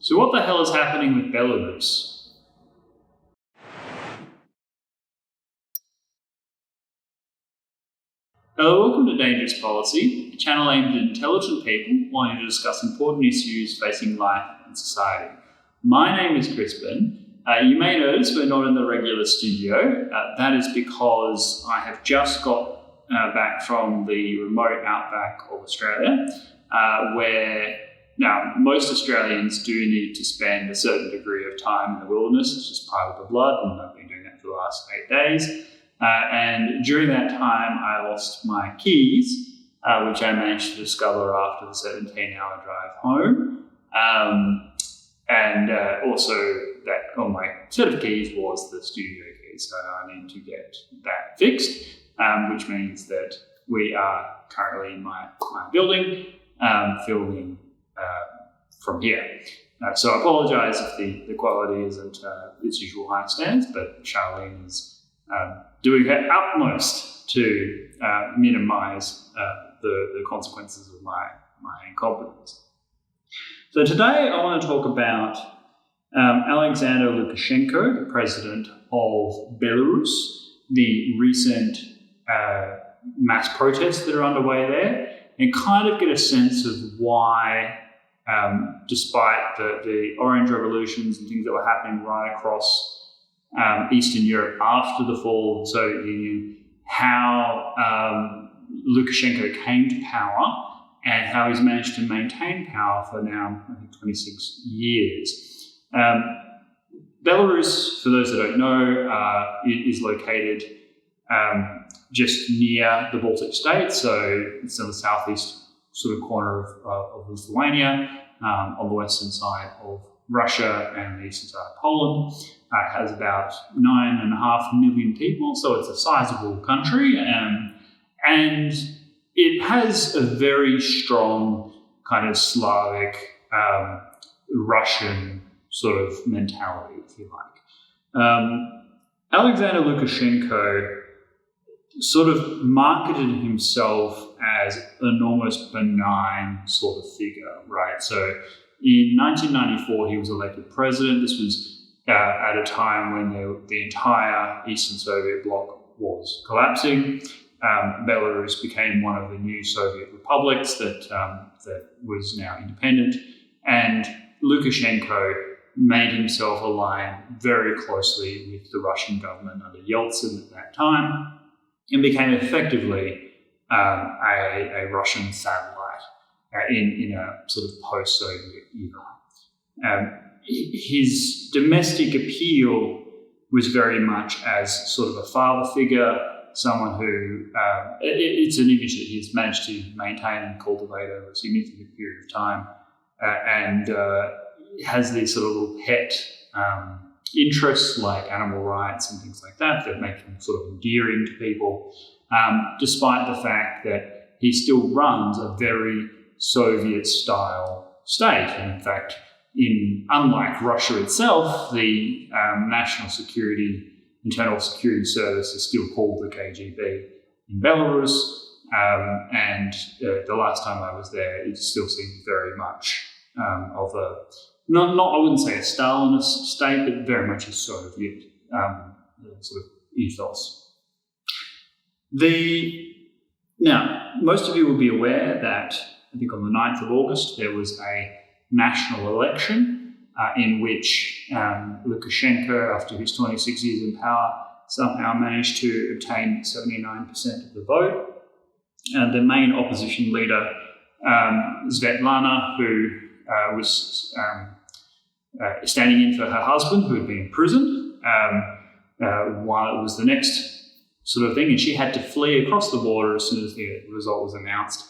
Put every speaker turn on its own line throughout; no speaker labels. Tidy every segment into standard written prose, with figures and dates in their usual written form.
So what the hell is happening with Belarus? Hello, welcome to Dangerous Policy, a channel aimed at intelligent people wanting to discuss important issues facing life and society. My name is Crispin. You may notice we're not in the regular studio. That is because I have just got back from the remote outback of Australia, where now most Australians do need to spend a certain degree of time in the wilderness. It's just part of the blood, and I've been doing that for the last 8 days. And during that time, I lost my keys, which I managed to discover after the 17-hour drive home. And also that on my set of keys was the studio key, so I need to get that fixed, which means that we are currently in my building filming from here. So I apologise if the quality isn't its usual high standards, but Charlene is doing her utmost to minimise the consequences of my incompetence. So today I want to talk about Alexander Lukashenko, the president of Belarus, the recent mass protests that are underway there, and kind of get a sense of why, despite the Orange revolutions and things that were happening right across Eastern Europe after the fall of the Soviet Union, how Lukashenko came to power and how he's managed to maintain power for now, I think, 26 years. Belarus, for those that don't know, is located just near the Baltic states, so it's on the southeast sort of corner of Lithuania, on the western side of Russia and the eastern side of Poland. It has about 9.5 million people, so it's a sizable country, and it has a very strong kind of Slavic, Russian sort of mentality, if you like. Alexander Lukashenko sort of marketed himself as an almost benign sort of figure, right? So in 1994, he was elected president. This was at a time when the entire Eastern Soviet bloc was collapsing. Belarus became one of the new Soviet republics that was now independent, and Lukashenko made himself align very closely with the Russian government under Yeltsin at that time, and became effectively a Russian satellite in a sort of post-Soviet era. His domestic appeal was very much as sort of a father figure, someone who, it's an image that he's managed to maintain and cultivate over a significant period of time, and has these sort of little pet interests like animal rights and things like that make him sort of endearing to people, despite the fact that he still runs a very Soviet-style state. And in fact, unlike Russia itself, the Internal Security Service is still called the KGB in Belarus, and the last time I was there, it still seemed very much of a, not I wouldn't say a Stalinist state, but very much a Soviet sort of ethos. Now, most of you will be aware that I think on the 9th of August there was a national election in which Lukashenko, after his 26 years in power, somehow managed to obtain 79% of the vote. The main opposition leader, Svetlana, who was standing in for her husband, who had been imprisoned while it was the next sort of thing, and she had to flee across the border as soon as the result was announced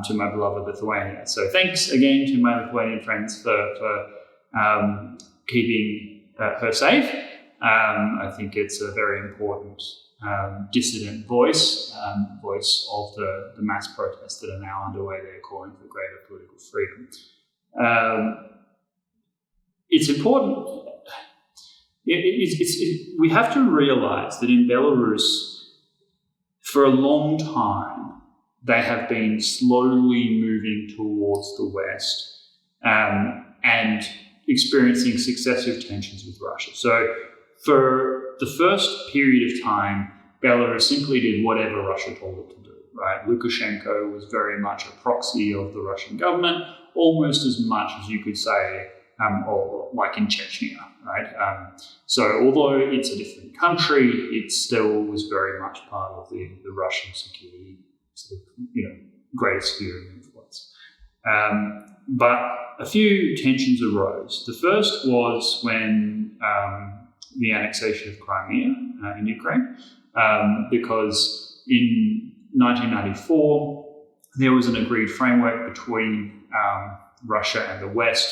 to my beloved Lithuania. So thanks again to my Lithuanian friends for keeping her safe. I think it's a very important dissident voice of the mass protests that are now underway there, calling for greater political freedom. It's important. We have to realise that in Belarus, for a long time, they have been slowly moving towards the West and experiencing successive tensions with Russia. So for the first period of time, Belarus simply did whatever Russia told it to do, right? Lukashenko was very much a proxy of the Russian government, almost as much as you could say, or like in Chechnya, right? So although it's a different country, it still was very much part of the Russian security sort of, greater sphere of influence. But a few tensions arose. The first was when the annexation of Crimea in Ukraine, because in 1994, there was an agreed framework between Russia and the West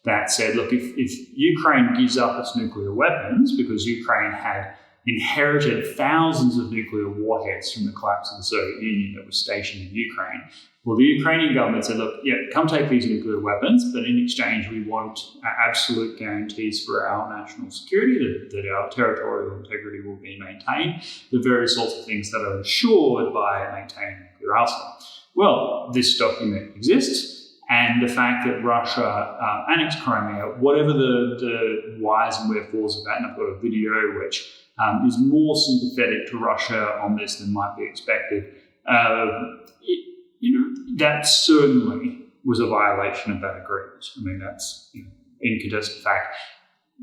that said, look, if Ukraine gives up its nuclear weapons, because Ukraine had inherited thousands of nuclear warheads from the collapse of the Soviet Union that was stationed in Ukraine, well, the Ukrainian government said, look, yeah, come take these nuclear weapons, but in exchange, we want absolute guarantees for our national security, that our territorial integrity will be maintained, the various sorts of things that are ensured by maintaining a nuclear arsenal. Well, this document exists. And the fact that Russia annexed Crimea, whatever the whys and wherefores of that, and I've got a video which is more sympathetic to Russia on this than might be expected, that certainly was a violation of that agreement. I mean, that's incontested fact.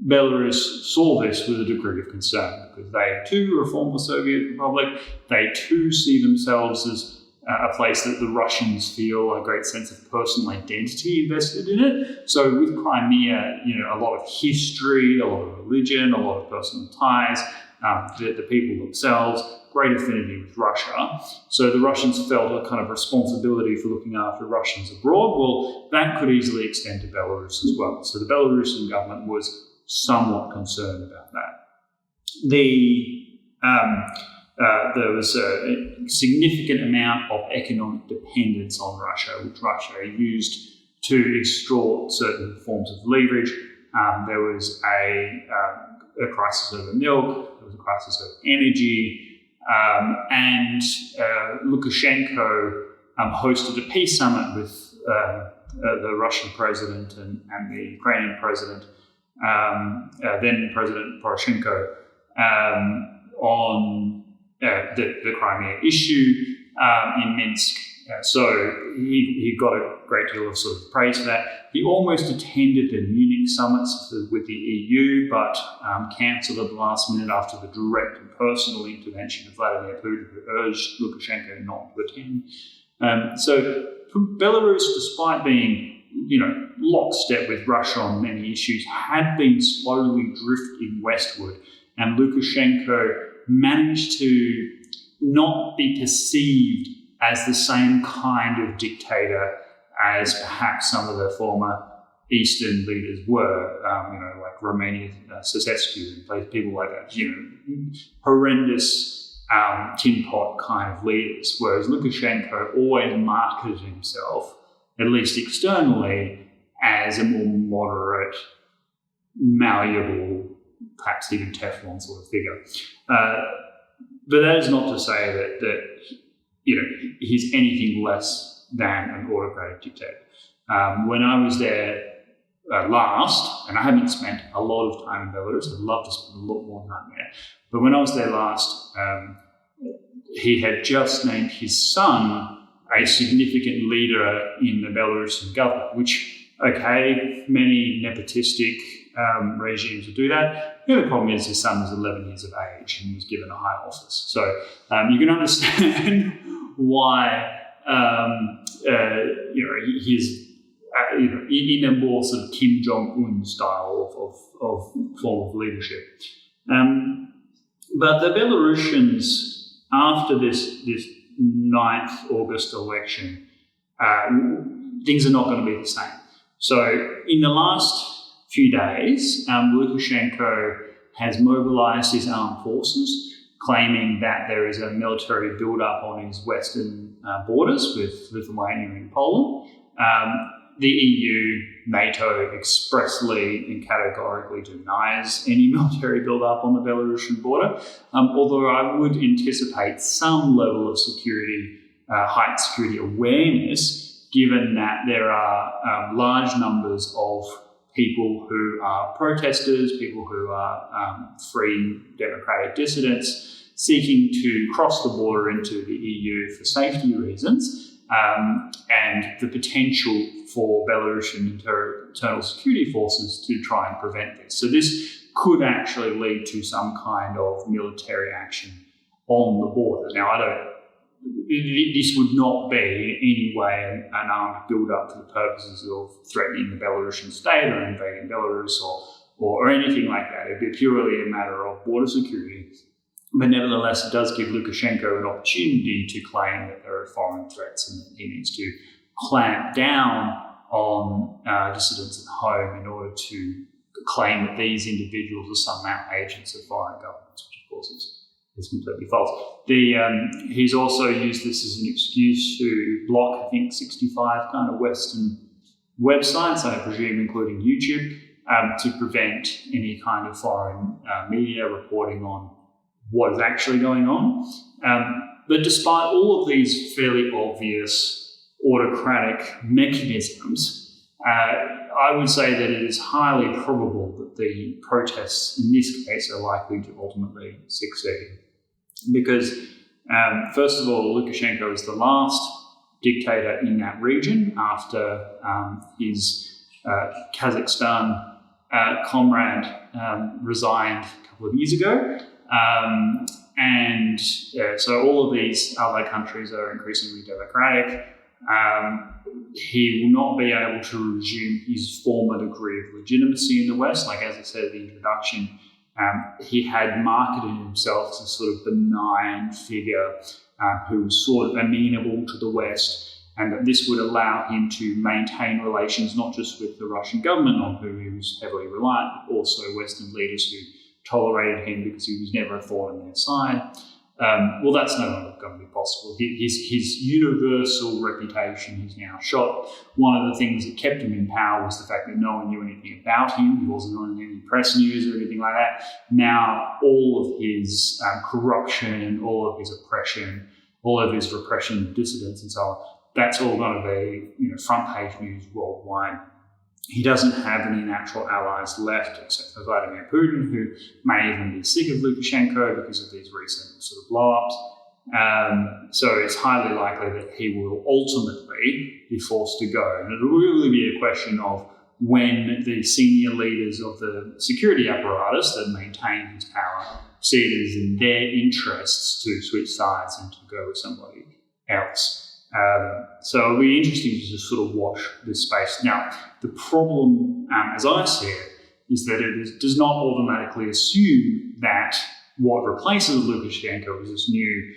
Belarus saw this with a degree of concern because they too are a former Soviet republic. They too see themselves as a place that the Russians feel a great sense of personal identity invested in it. So with Crimea, a lot of history, a lot of religion, a lot of personal ties, the people themselves, great affinity with Russia. So the Russians felt a kind of responsibility for looking after Russians abroad. Well, that could easily extend to Belarus as well. So the Belarusian government was somewhat concerned about that. There was a significant amount of economic dependence on Russia, which Russia used to extort certain forms of leverage. There was a crisis over milk, there was a crisis over energy, and Lukashenko hosted a peace summit with the Russian president and the Ukrainian president, then President Poroshenko, on the Crimea issue in Minsk. So he got a great deal of sort of praise for that. He almost attended the Munich summits with the EU, but cancelled at the last minute after the direct and personal intervention of Vladimir Putin, who urged Lukashenko not to attend. So Belarus, despite being lockstep with Russia on many issues, had been slowly drifting westward, and Lukashenko managed to not be perceived as the same kind of dictator as perhaps some of the former Eastern leaders were, like Romania's Ceausescu and people like that, horrendous tin pot kind of leaders, whereas Lukashenko always marketed himself, at least externally, as a more moderate, malleable, perhaps even Teflon sort of figure. But that is not to say that he's anything less than an autocratic dictator. When I was there last, and I haven't spent a lot of time in Belarus, I'd love to spend a lot more time there, but when I was there last, he had just named his son a significant leader in the Belarusian government, which, okay, many nepotistic regimes will do that. The other problem is his son was 11 years of age and was given a high office. So you can understand why he's in a more sort of Kim Jong-un style of form of leadership. But the Belarusians, after this 9th August election, things are not going to be the same. So in the last few days, Lukashenko has mobilized his armed forces, claiming that there is a military build-up on his western borders with Lithuania and Poland. The EU, NATO expressly and categorically denies any military build-up on the Belarusian border, although I would anticipate some level of security, heightened security awareness, given that there are large numbers of people who are protesters, people who are free democratic dissidents, seeking to cross the border into the EU for safety reasons, and the potential for Belarusian internal security forces to try and prevent this. So this could actually lead to some kind of military action on the border. Now, this would not be in any way an armed build-up for the purposes of threatening the Belarusian state or invading Belarus or anything like that. It'd be purely a matter of border security. But nevertheless, it does give Lukashenko an opportunity to claim that there are foreign threats and that he needs to clamp down on dissidents at home in order to claim that these individuals are somehow agents of foreign governments, which of course is completely false. He's also used this as an excuse to block, I think, 65 kind of Western websites, I presume including YouTube, to prevent any kind of foreign media reporting on what is actually going on. But despite all of these fairly obvious autocratic mechanisms, I would say that it is highly probable that the protests in this case are likely to ultimately succeed. Because, first of all, Lukashenko is the last dictator in that region after his Kazakhstan comrade resigned a couple of years ago. So all of these other countries are increasingly democratic. He will not be able to resume his former degree of legitimacy in the West. Like, as I said at the introduction, he had marketed himself as a sort of benign figure who was sort of amenable to the West, and that this would allow him to maintain relations not just with the Russian government, on whom he was heavily reliant, but also Western leaders who tolerated him because he was never a thorn in their side. Well, that's no longer going to be possible. His universal reputation is now shot. One of the things that kept him in power was the fact that no one knew anything about him. He wasn't on any press news or anything like that. Now, all of his corruption, all of his oppression, all of his repression of dissidents and so on, that's all going to be front page news worldwide. He doesn't have any natural allies left except for Vladimir Putin, who may even be sick of Lukashenko because of these recent sort of blow-ups. So it's highly likely that he will ultimately be forced to go. And it'll really be a question of when the senior leaders of the security apparatus that maintain his power see it as in their interests to switch sides and to go with somebody else. So it'll be interesting to just sort of watch this space. Now, the problem, as I see it, is that it does not automatically assume that what replaces Lukashenko is this new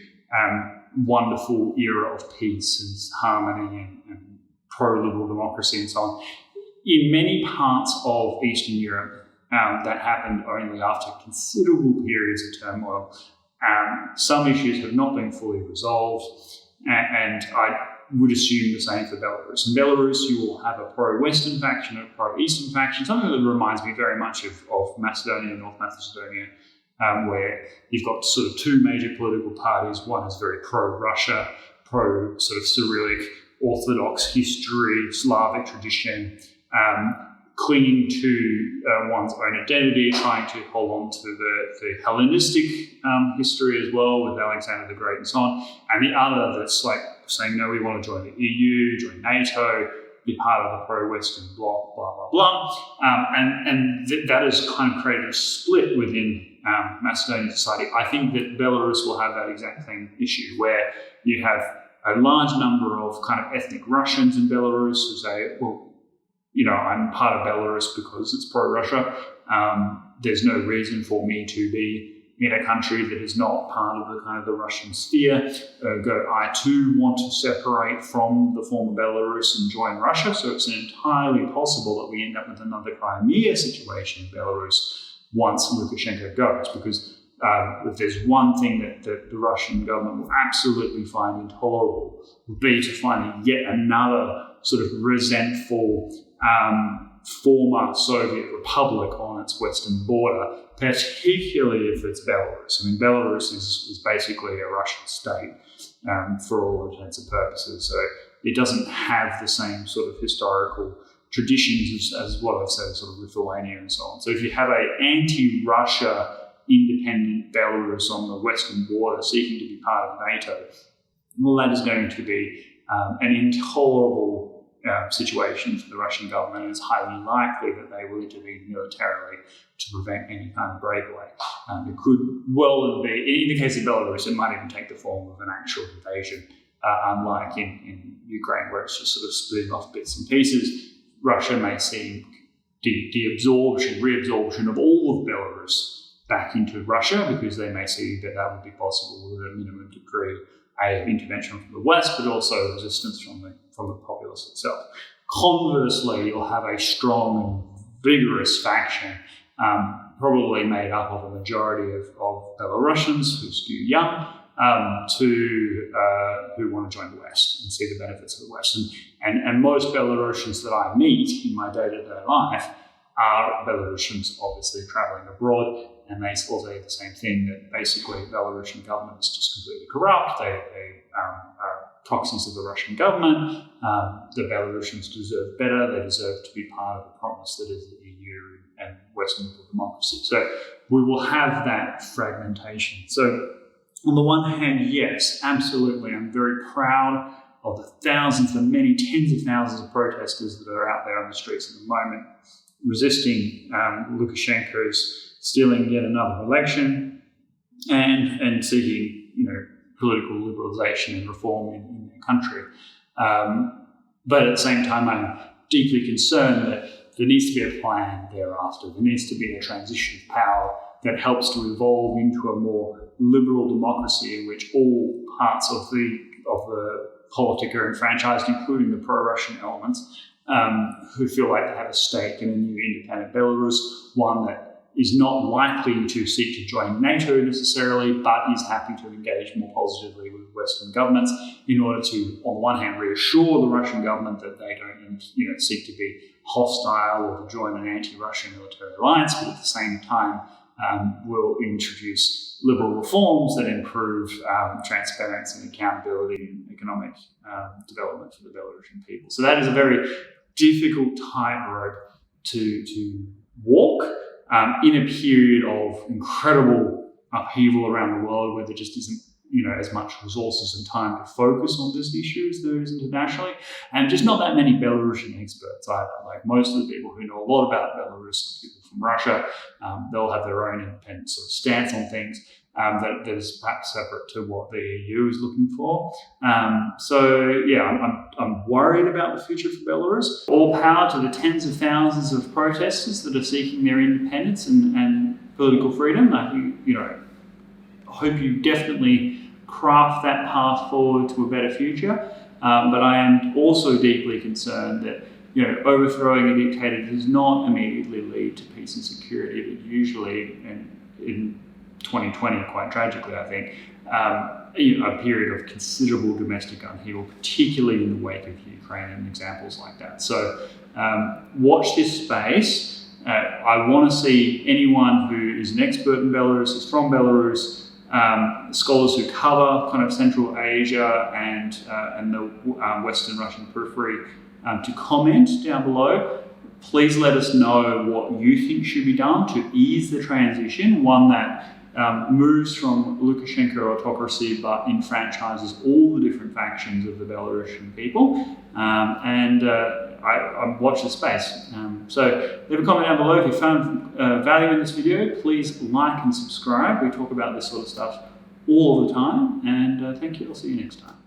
wonderful era of peace and harmony and pro-liberal democracy and so on. In many parts of Eastern Europe, that happened only after considerable periods of turmoil. Some issues have not been fully resolved. And I would assume the same for Belarus. In Belarus, you will have a pro-Western faction and a pro-Eastern faction, something that reminds me very much of Macedonia, North Macedonia, where you've got sort of two major political parties. One is very pro-Russia, pro sort of Cyrillic, Orthodox history, Slavic tradition, clinging to one's own identity, trying to hold on to the Hellenistic history as well with Alexander the Great and so on, and the other that's like saying, no, we want to join the EU, join NATO, be part of the pro-Western bloc, blah, blah, blah. That has kind of created a split within Macedonian society. I think that Belarus will have that exact same issue where you have a large number of kind of ethnic Russians in Belarus who say, well, I'm part of Belarus because it's pro-Russia. There's no reason for me to be in a country that is not part of the Russian sphere. I too want to separate from the former Belarus and join Russia. So it's entirely possible that we end up with another Crimea situation in Belarus once Lukashenko goes, because if there's one thing that the Russian government will absolutely find intolerable, would be to find yet another sort of resentful former Soviet republic on its western border, particularly if it's Belarus. I mean, Belarus is basically a Russian state for all intents and purposes, so it doesn't have the same sort of historical traditions as what I've said, sort of Lithuania and so on. So if you have an anti-Russia independent Belarus on the western border seeking to be part of NATO, well, that is going to be an intolerable situation for the Russian government, and it's highly likely that they will intervene militarily to prevent any kind of breakaway. It could well be, in the case of Belarus, it might even take the form of an actual invasion, unlike in Ukraine, where it's just sort of splitting off bits and pieces. Russia may see reabsorption of all of Belarus back into Russia, because they may see that that would be possible with a minimum degree of intervention from the West, but also resistance from the populace itself. Conversely, you'll have a strong and vigorous faction, probably made up of a majority of Belarusians who skew young, who want to join the West and see the benefits of the West. And most Belarusians that I meet in my day-to-day life are Belarusians obviously traveling abroad, and they all say the same thing, that basically the Belarusian government is just completely corrupt. They are proxies of the Russian government. The Belarusians deserve better. They deserve to be part of the promise that is the EU and Western liberal democracy. So we will have that fragmentation. So on the one hand, yes, absolutely, I'm very proud of the thousands, the many tens of thousands of protesters that are out there on the streets at the moment, resisting Lukashenko's stealing yet another election and seeking, political liberalisation and reform in their country. But at the same time, I'm deeply concerned that there needs to be a plan thereafter. There needs to be a transition of power that helps to evolve into a more liberal democracy in which all parts of the politic are enfranchised, including the pro-Russian elements, who feel like they have a stake in a new independent Belarus, one that is not likely to seek to join NATO necessarily, but is happy to engage more positively with Western governments in order to, on the one hand, reassure the Russian government that they don't seek to be hostile or to join an anti-Russian military alliance, but at the same time will introduce liberal reforms that improve transparency and accountability and economic development for the Belarusian people. So that is a very difficult tightrope to walk in a period of incredible upheaval around the world, where there just isn't as much resources and time to focus on this issue as there is internationally, and just not that many Belarusian experts either. Like most of the people who know a lot about Belarus are people from Russia. They'll have their own independent sort of stance on things that is perhaps separate to what the EU is looking for. I'm worried about the future for Belarus. All power to the tens of thousands of protesters that are seeking their independence and political freedom. I hope you definitely craft that path forward to a better future. But I am also deeply concerned that overthrowing a dictator does not immediately lead to peace and security, but usually, in 2020, quite tragically, I think, a period of considerable domestic upheaval, particularly in the wake of Ukraine and examples like that. So watch this space. I want to see anyone who is an expert in Belarus, is from Belarus, scholars who cover kind of Central Asia and the Western Russian periphery to comment down below. Please let us know what you think should be done to ease the transition, one that moves from Lukashenko autocracy but enfranchises all the different factions of the Belarusian people. I watch the space. So leave a comment down below if you found value in this video. Please like and subscribe. We talk about this sort of stuff all the time. And thank you. I'll see you next time.